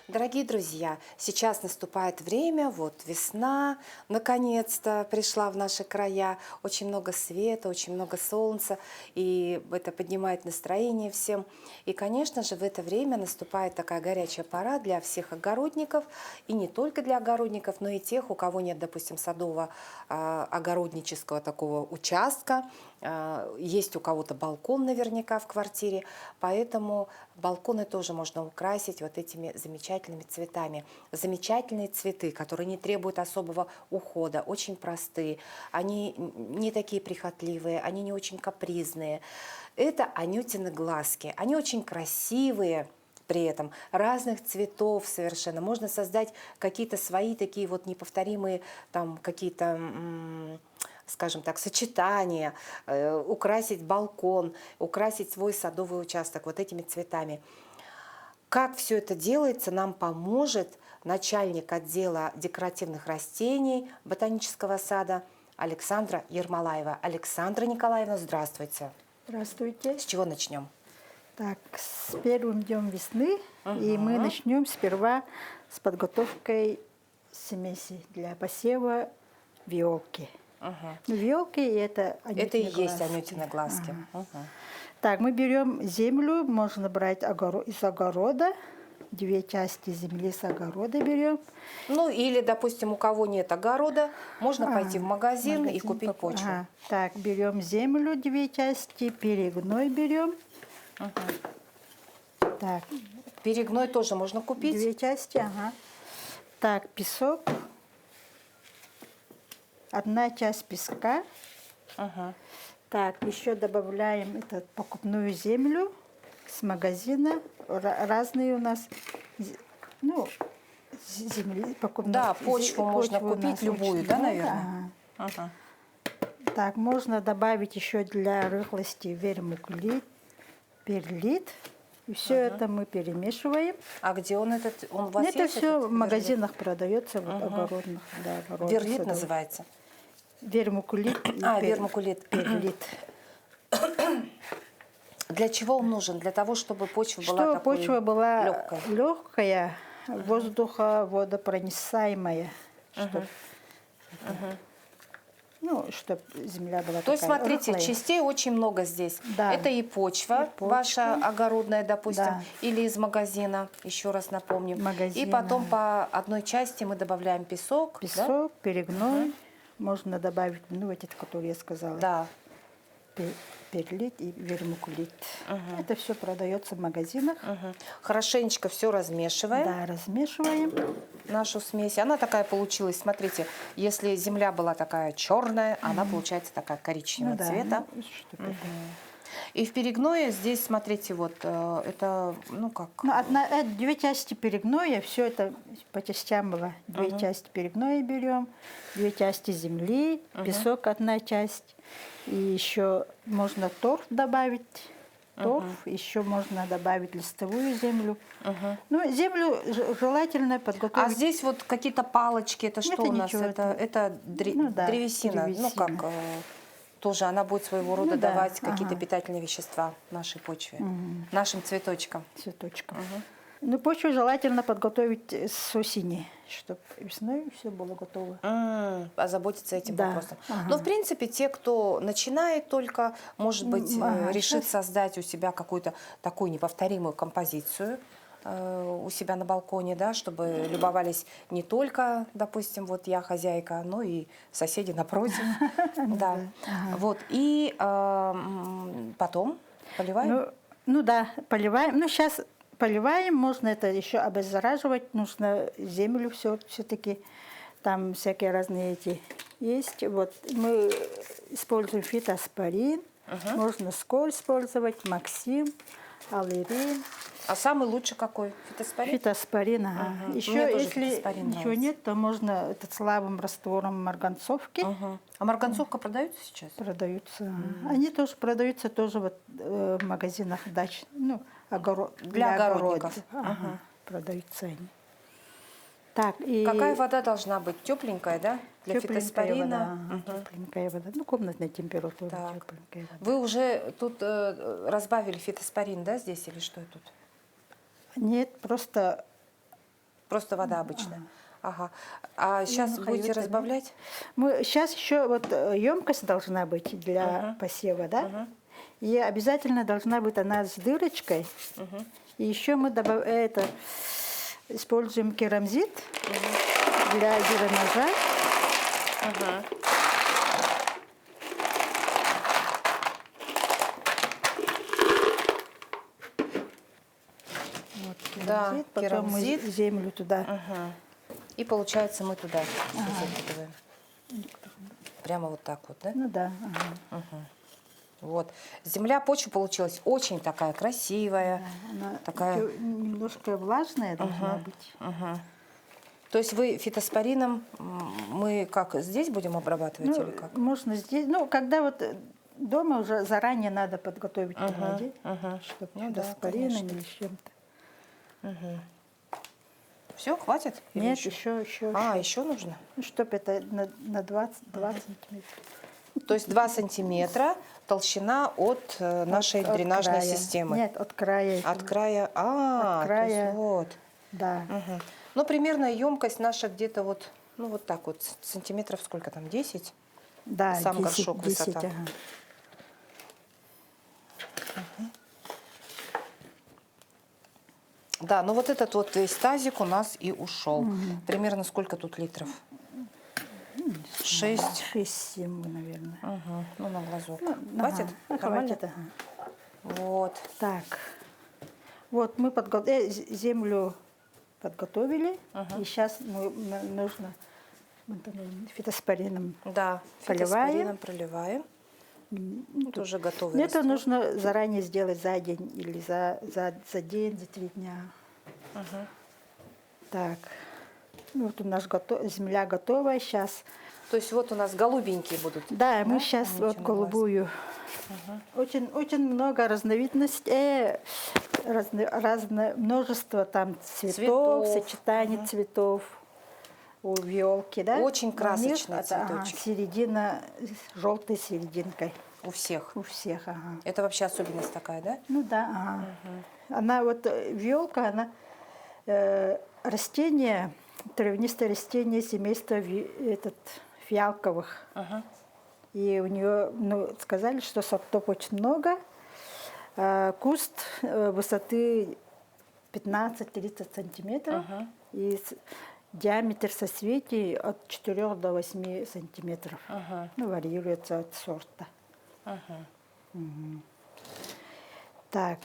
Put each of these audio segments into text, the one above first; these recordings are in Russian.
Дорогие друзья, сейчас наступает время, вот весна наконец-то пришла в наши края. Очень много света, очень много солнца, и это поднимает настроение всем. И, конечно же, в это время наступает такая горячая пора для всех огородников, и не только для огородников, но и тех, у кого нет, допустим, садового огороднического такого участка. Есть у кого-то балкон наверняка в квартире, поэтому балконы тоже можно украсить вот этими замечательными цветами. Замечательные цветы, которые не требуют особого ухода, очень простые, они не такие прихотливые, они не очень капризные. Это анютины глазки, они очень красивые, при этом разных цветов совершенно. Можно создать какие-то свои такие вот неповторимые там какие-то, скажем так, сочетания, украсить балкон, украсить свой садовый участок вот этими цветами. Как все это делается, нам поможет начальник отдела декоративных растений ботанического сада Александра Ермолаева. Александра Николаевна, здравствуйте. Здравствуйте. С чего начнем? Так, с первым днем весны, и мы начнем сперва с подготовкой смеси для посева виолки. Виолки это анютины Это и глазки. есть анютины глазки. Так, мы берем землю, можно брать из огорода, 2 части земли с огорода берем. Ну или, допустим, у кого нет огорода, можно пойти в магазин и купить почву. Так, берем землю, 2 части, перегной берем. Так, Перегной тоже можно купить. 2 части, Так, песок. 1 часть песка. Так, еще добавляем эту покупную землю с магазина. Разные у нас, ну, земли покупные. Да, почву можно купить любую, да, наверное? Так, можно добавить еще для рыхлости вермикулит, перлит. И все это мы перемешиваем. А где он этот? Он у вас Это есть? все в магазинах продается, вот, огородных. Да, Верлит называется? Вермикулит. Вермикулит. Перлит. Для чего он нужен? Для того, чтобы почва была Чтобы такой почва была легкой. легкая, водопроницаемая. Ну, чтобы земля была То есть, такая смотрите, рыхлая. частей очень много здесь. Да. Это и почва, ваша огородная, допустим, Да. или из магазина, еще раз напомним. Магазина. И потом по одной части мы добавляем песок. Песок, перегной. Можно добавить, ну, эти, которые я сказала. Да. Перлит и вермикулит. Это все продается в магазинах. Хорошенечко все размешиваем. Да, размешиваем. Нашу смесь. Она такая получилась, смотрите, если земля была такая черная, она получается такая коричневого цвета. Ну, И в перегное здесь, смотрите, вот это, ну как... Ну, 2 части перегноя, все это по частям было. 2 части перегноя берем, 2 части земли, песок 1 часть. И еще можно торф добавить. Еще можно добавить листовую землю. Ну, землю желательно подготовить. А здесь вот какие-то палочки, это что у нас? ничего, Это древесина. Ну как, тоже она будет своего рода давать какие-то питательные вещества нашей почве, нашим цветочкам. Цветочком. Ну, почву желательно подготовить с осени, чтобы весной все было готово. Озаботиться этим вопросом. Но, в принципе, те, кто начинает только, может быть, решит создать у себя какую-то такую неповторимую композицию у себя на балконе, да, чтобы любовались не только, допустим, вот я хозяйка, но и соседи напротив. Да. Вот. И потом поливаем? Ну да, поливаем. Ну, сейчас поливаем, можно это еще обеззараживать, нужно землю все-таки, там всякие разные эти есть. Вот мы используем фитоспорин, можно сколь использовать, максим, аллерин. А самый лучший какой? Фитоспорин? Фитоспорин, Еще, если ничего нравится. нет, то можно этот слабым раствором марганцовки. А марганцовка продается сейчас? Продаются. Они тоже продаются тоже вот, в магазинах дач, ну, для огородников. Продаются они. Так, и Какая вода должна быть? Тепленькая, да? Для тепленькая фитоспорина? вода, тепленькая вода, ну, комнатная температура, Так. тепленькая вода. Вы уже тут разбавили фитоспорин, да, здесь или что тут? Нет, просто Просто вода обычная. Ага. А сейчас ну, будете хай это, да. разбавлять? Мы сейчас еще вот емкость должна быть для посева, да? И обязательно должна быть она с дырочкой. И еще мы используем керамзит для дренажа. Ага. Вот, Да, керамзит. Потом керамзит. мы землю туда. Ага. И получается мы туда закидываем. Прямо вот так вот, да? Ну да. Ага. Вот. Земля, почва получилась очень такая красивая. Она Такая. ещё немножко влажная должна быть. То есть вы фитоспорином, мы как, здесь будем обрабатывать Ну, или как? можно здесь, ну, когда вот дома уже заранее надо подготовить труды, чтобы Ну да, фитоспорином конечно. или с чем-то. Все, хватит? Или Нет, еще? еще. А, еще нужно? Ну, чтобы это на 20 сантиметров. То есть 2 сантиметра толщина от нашей От дренажной края. системы. Нет, от края. От края. А, От то есть края. вот. Да. Мгм. Ну, примерно емкость наша где-то вот, ну, вот так вот, сантиметров сколько там, 10? Да, Сам 10, горшок 10, высота. ага. Да, ну вот этот вот весь тазик у нас и ушел. Примерно сколько тут литров? 6. 6-7, наверное. Ну, на глазок. Ну, Хватит? ага, Нормально? хватит, ага. Вот. Так, вот мы землю подготовили, и сейчас нужно фитоспорином Да, поливаем. фитоспорином проливаем. Вот уже готовый Но это раствор. нужно заранее сделать за день или за день, за 3 дня. Так, ну вот у нас земля готова сейчас. То есть вот у нас голубенькие будут. Да, мы сейчас Они вот голубую. Очень много разновидностей, множество там цветов, сочетаний цветов у виолки, да? Очень У них красочные это, цветочки. середина с желтой серединкой У всех. у всех, ага. Это вообще особенность такая, да? Ну да, ага. Она вот виолка, она растение, травянистое растение семейства фиалковых. И у нее, ну, сказали, что сортов очень много. Куст высоты 15-30 сантиметров. И диаметр соцветий от 4 до 8 сантиметров. Ну, варьируется от сорта. Так,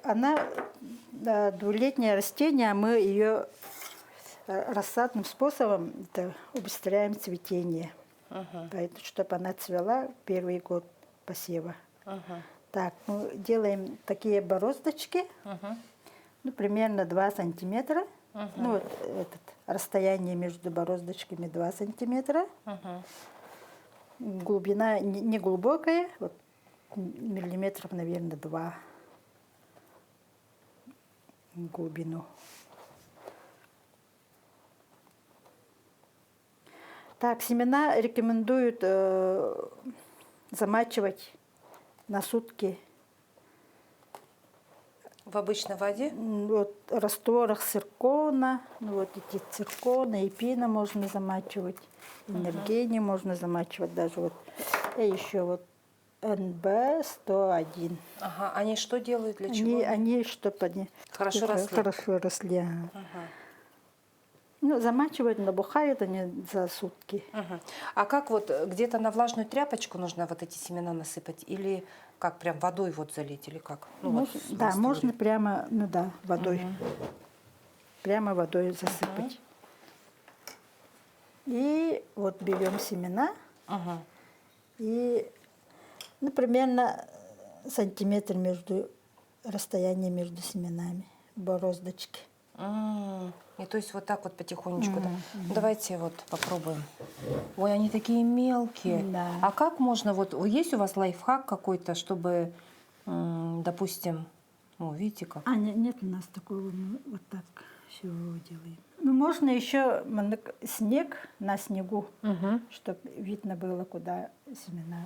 она двухлетнее растение, мы ее рассадным способом убыстряем цветение. Поэтому, чтобы она цвела первый год посева. Так, мы делаем такие бороздочки, ну, примерно 2 сантиметра. Ну, вот расстояние между бороздочками 2 сантиметра. Глубина не глубокая, вот, миллиметров, наверное, 2 в глубину. Так, семена рекомендуют замачивать на сутки В обычной воде? вот, растворах циркона, ну, вот эти циркона и пина можно замачивать, энергени можно замачивать даже вот, и еще вот НБ-101. Ага, они что делают, для чего? Они чтобы они Хорошо росли. Хорошо росли. Ага. Ну, замачивать, набухают они за сутки. А как вот, где-то на влажную тряпочку нужно вот эти семена насыпать? Или как, прям водой вот залить? Или как? Ну, вот в Да, растворе. можно прямо, ну да, водой. Прямо водой засыпать. И вот берем семена. И, ну, примерно сантиметр расстояние между семенами, бороздочки. И то есть вот так вот потихонечку. Да? Давайте вот попробуем. Ой, они такие мелкие. Да. А как можно, вот есть у вас лайфхак какой-то, чтобы, допустим, видите как? Нет у нас такого, мы вот так все делаем. Ну, можно еще снег на снегу, чтобы видно было, куда семена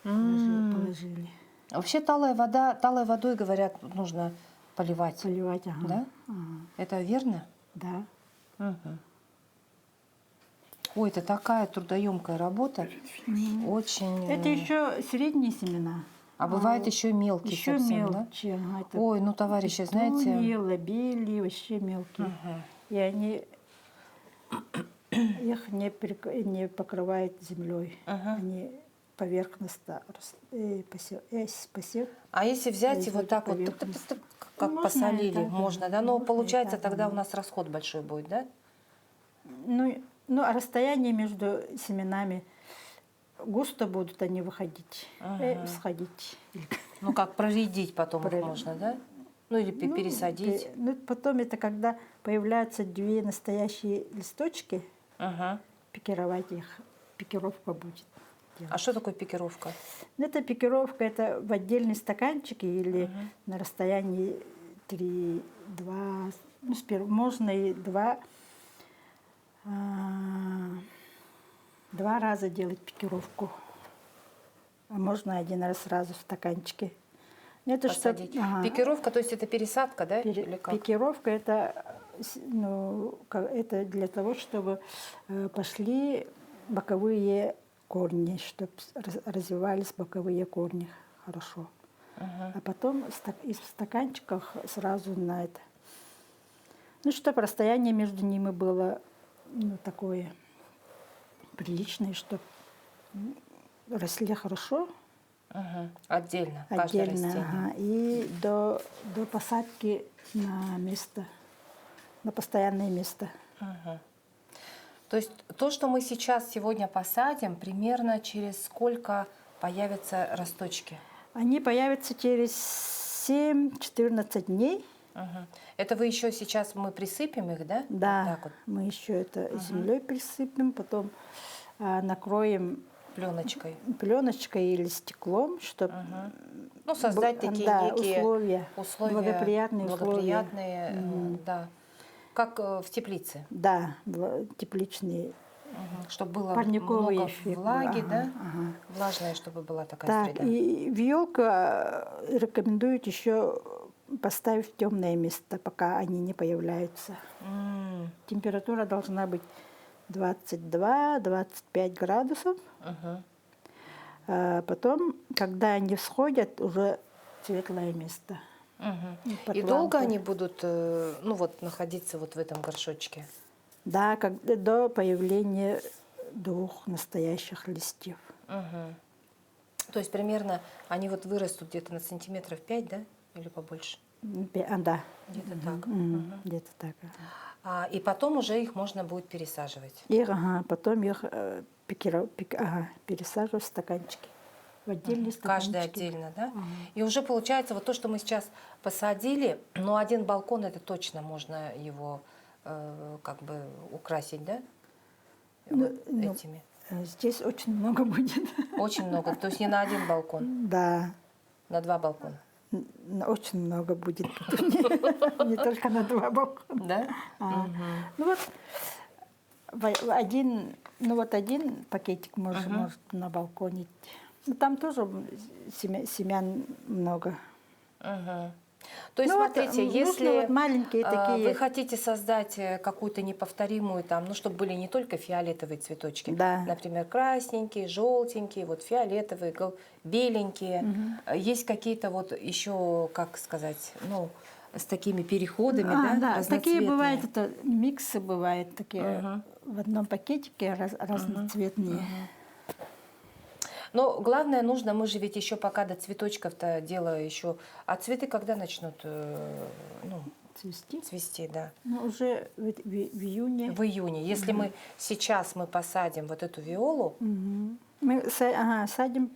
положили. Вообще талой водой, говорят, нужно Поливать. Поливать, ага. Да? Ага. Это верно? Да. Мгм. Ой, это такая трудоемкая работа. Очень. Это еще средние семена. А бывает еще мелкие Еще совсем, да? мелче. Ага, это Ой, ну, товарищи, знаете. петунии, лобели, вообще мелкие. Мгм. И они их не покрывают землей. Ага. Они поверхностно посев. А если взять и вот производят так вот, поверхность. тык-тык-тык, как Можно посолили, это, можно, да. да? Но Можно получается это, тогда да. у нас расход большой будет, да? А расстояние между семенами густо будут они выходить, сходить. Ну как проредить потом их Про- можно, да? Ну или пересадить. Потом это когда появляются две настоящие листочки, Ага. пикировать их, пикировка будет. А что такое пикировка? Это пикировка, это в отдельные стаканчики или на расстоянии 3, 2, можно и два раза делать пикировку. А можно один раз сразу в стаканчике. Это Посадить. ага. Пикировка, то есть это пересадка, да? Или как? Пикировка это, это для того, чтобы пошли боковые корни, чтобы развивались боковые корни хорошо. А потом из стаканчиков сразу на это. Чтобы расстояние между ними было такое приличное, чтобы росли хорошо. Ага. Отдельно, каждое Отдельно. растение. Ага. И до посадки на место, на постоянное место. Ага. То есть то, что мы сейчас сегодня посадим, примерно через сколько появятся росточки? Они появятся через 7-14 дней. Ага. Это вы еще сейчас мы присыпем их, да? Да, Вот так вот, мы еще это землей присыпем, потом накроем пленочкой. пленочкой или стеклом, чтобы Ну, создать такие некие условия, благоприятные благоприятные, да, как в теплице. Да, тепличные. Чтобы было Парниковый много эффект. влаги, Ага, да? ага. Влажная, чтобы была такая Так, среда. и вьюлка рекомендуют еще поставить в темное место, пока они не появляются. Температура должна быть 22-25 градусов. А потом, когда они всходят, уже светлое место. Под И долго лампой. они будут, находиться вот в этом горшочке? Да, до появления двух настоящих листьев. То есть примерно они вот вырастут где-то на сантиметров 5, да? Или побольше? Да. Где-то так. Где-то так. И потом уже их можно будет пересаживать. Потом их пересаживаю в стаканчики. В отдельные стаканчики. Каждый отдельно, да? И уже получается вот то, что мы сейчас посадили, но один балкон это точно можно его как бы украсить, да? Этими. Здесь очень много будет. Очень много. То есть не на один балкон, Да. на 2 балкона. Очень много будет. Не только на 2 балкона. Да? Один пакетик может на балконе. Там тоже семян много. То есть, смотрите, если маленькие такие. вы хотите создать какую-то неповторимую, чтобы были не только фиолетовые цветочки, Да. например, красненькие, желтенькие, вот фиолетовые, беленькие, есть какие-то вот еще, как сказать, с такими переходами, да, Такие разноцветные. бывают, это миксы бывают такие в одном пакетике разноцветные. Но главное нужно, мы же ведь еще пока до цветочков-то дело еще, а цветы когда начнут цвести, да? Уже в июне. В июне. Если мы сейчас посадим вот эту виолу, Мы садим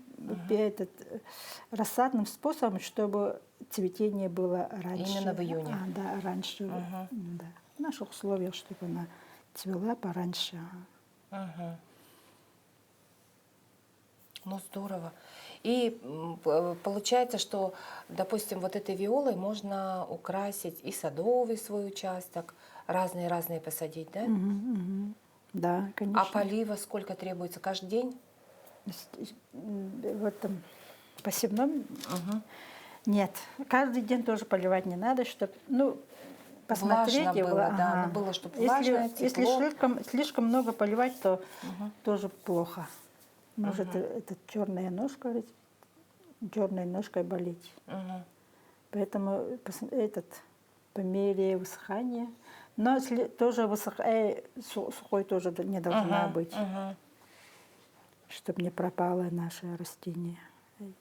рассадным способом, чтобы цветение было раньше. Именно в июне. Да, раньше. Да. В наших условиях, чтобы она цвела пораньше. Ну, здорово. И получается, что, допустим, вот этой виолой можно украсить и садовый свой участок, разные-разные посадить, да? Да, конечно. А полива сколько требуется? Каждый день? В этом посевном Нет, каждый день тоже поливать не надо, чтобы, ну, посмотреть Влажно его. было, да, ну, было, чтобы влажно, Если тепло. слишком много поливать, то тоже плохо. Может эта черной ножкой болеть. Мгм. Поэтому по мере высыхания. Но если тоже сухой тоже не должна быть, Мгм. чтобы не пропало наше растение.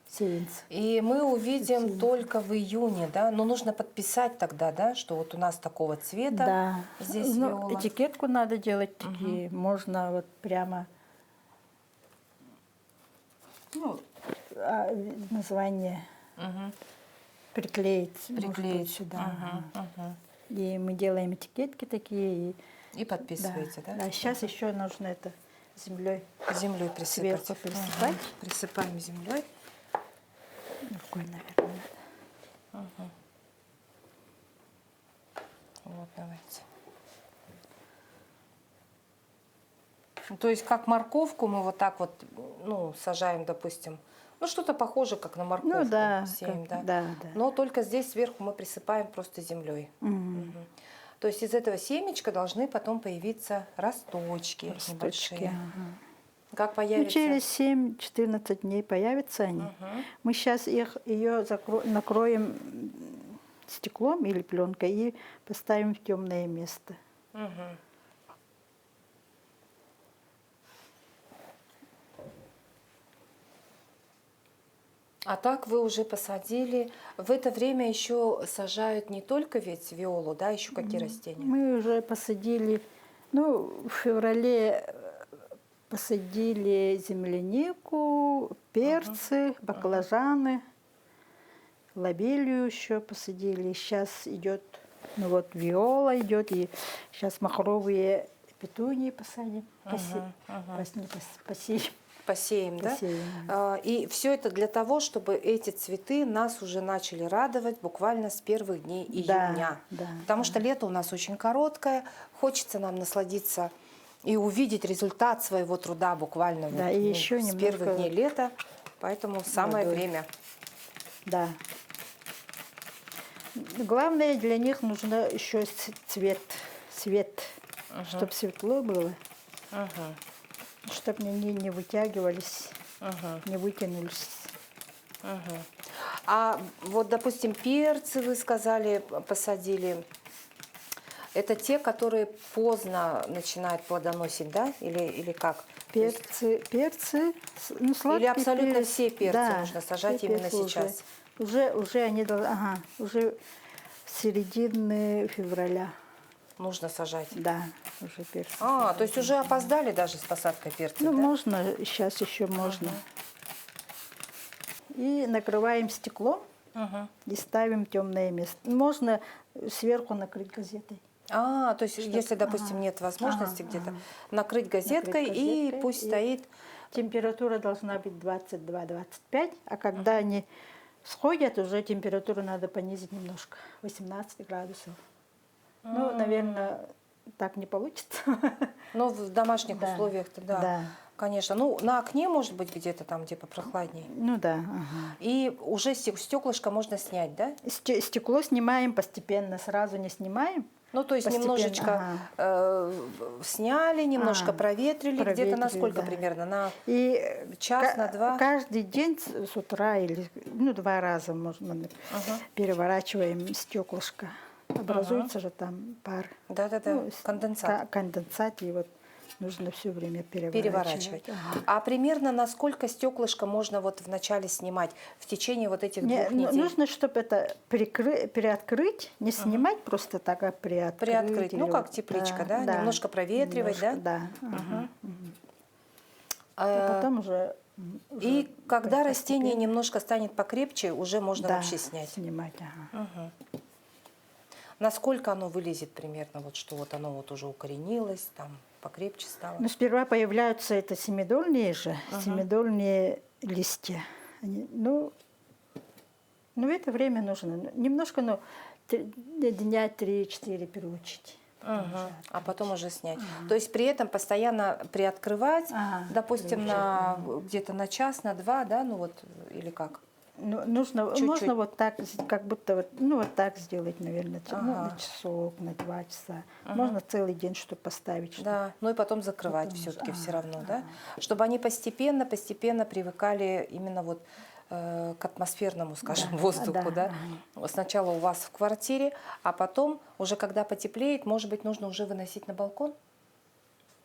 Сеянцы. И мы увидим Сеянцы. только в июне, да? Но нужно подписать тогда, да, что вот у нас такого цвета Да. здесь Ну, виола. этикетку надо делать такие. Можно вот прямо, ну, название Мгм. приклеить, может быть, Приклеить. сюда. Мгм. Мгм. И мы делаем этикетки такие. И подписываете, да? Да, сейчас еще нужно это землей Землей присыпать. сверху присыпать. Присыпаем землей. Рукой, наверное, надо. Вот, давайте. Ну, то есть как морковку мы вот так вот, ну, сажаем, допустим, ну, что-то похоже, как на морковку Ну да, сеем, да? да. Но только здесь сверху мы присыпаем просто землей. Мгм. То есть из этого семечка должны потом появиться росточки Росточки, небольшие. ага. Как Ну, появится? через 7-14 дней появятся они. Мы сейчас ее накроем стеклом или пленкой и поставим в темное место. Мгм. А так вы уже посадили. В это время еще сажают не только ведь виолу, да, еще какие растения? Мы уже посадили, ну, в феврале посадили землянику, перцы, баклажаны, лобелию еще посадили. Сейчас идет, ну вот виола идет, и сейчас махровые петунии посадим, посеем. Посеем, да? Посеем. И все это для того, чтобы эти цветы нас уже начали радовать буквально с первых дней июня. Да, Потому что лето у нас очень короткое, хочется нам насладиться и увидеть результат своего труда буквально Да, вот, и ну, еще с немножко первых дней лета. Поэтому самое водой. время. Да. Главное, для них нужно еще свет, чтобы светло было, чтобы они не вытягивались, не вытянулись. А вот, допустим, перцы, вы сказали, посадили. Это те, которые поздно начинают плодоносить, да? Или как? Перцы, ну, сладкий Или абсолютно перец. все перцы Да, нужно сажать все именно перцы сейчас? Уже они уже с середины февраля. Нужно сажать. Да, уже перцы. То есть уже опоздали даже с посадкой перцев, Ну, да? можно, сейчас еще можно. И накрываем стеклом и ставим в темное место. Можно сверху накрыть газетой. То есть если, допустим, нет возможности где-то накрыть газеткой, и пусть стоит. Температура должна быть 22-25, а когда они сходят, уже температуру надо понизить немножко, 18 градусов. Ну, наверное, так не получится. Но в домашних Да, условиях-то, да, да. конечно. Ну, на окне, может быть, где-то там, где попрохладнее. Ну да. И уже стеклышко можно снять, да? Стекло снимаем постепенно, сразу не снимаем. Ну, то есть Постепенно, немножечко сняли, немножко проветрили, где-то на сколько да. примерно? На И час, на два? каждый день с утра или 2 раза можно переворачиваем стеклышко. Образуется же там пар. Да-да-да, конденсат. Конденсат, и вот нужно все время Переворачивать. А примерно на сколько стеклышко можно вот вначале снимать в течение вот этих 2 недель? Нужно, чтобы это приоткрыть, не снимать просто так, а приоткрыть. Приоткрыть, ну как тепличка, да? Немножко проветривать, немножко, да? А потом уже И когда растение немножко станет покрепче, уже можно вообще снять. Снимать, Насколько оно вылезет примерно, вот что вот оно вот уже укоренилось, там покрепче стало? Ну, сперва появляются это семидольные же, семидольные листья. Ну, в это время нужно немножко, дня 3-4 переучить. А потом уже снять. То есть при этом постоянно приоткрывать, допустим, где-то на час, на два, да, ну вот, или как? нужно, Чуть-чуть. можно вот так, как будто вот, ну вот так сделать, наверное, ну, Ага. на часок, на 2 часа. Можно целый день что поставить. Что Да, ну и потом закрывать Потом все-таки уже, все равно, да? Чтобы они постепенно привыкали именно вот к атмосферному, скажем, Да, воздуху, да? ага. Сначала у вас в квартире, а потом уже когда потеплеет, может быть, нужно уже выносить на балкон?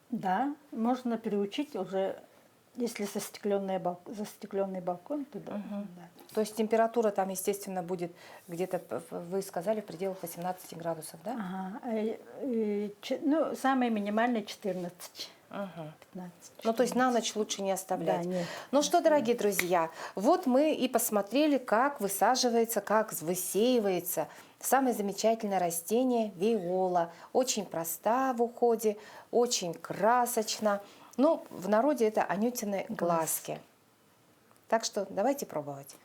Да, можно приучить уже, если застекленный балкон, то да. То есть температура там, естественно, будет где-то, вы сказали, в пределах 18 градусов, да? Ага. Ну, самое минимальное 14, Мгм. 15. Ну, то есть 14. на ночь лучше не оставлять. Да, нет. Ну что, дорогие друзья, вот мы и посмотрели, как высаживается, как высеивается самое замечательное растение виола. Очень проста в уходе, очень красочно. Ну, в народе это анютины глазки. Так что давайте пробовать.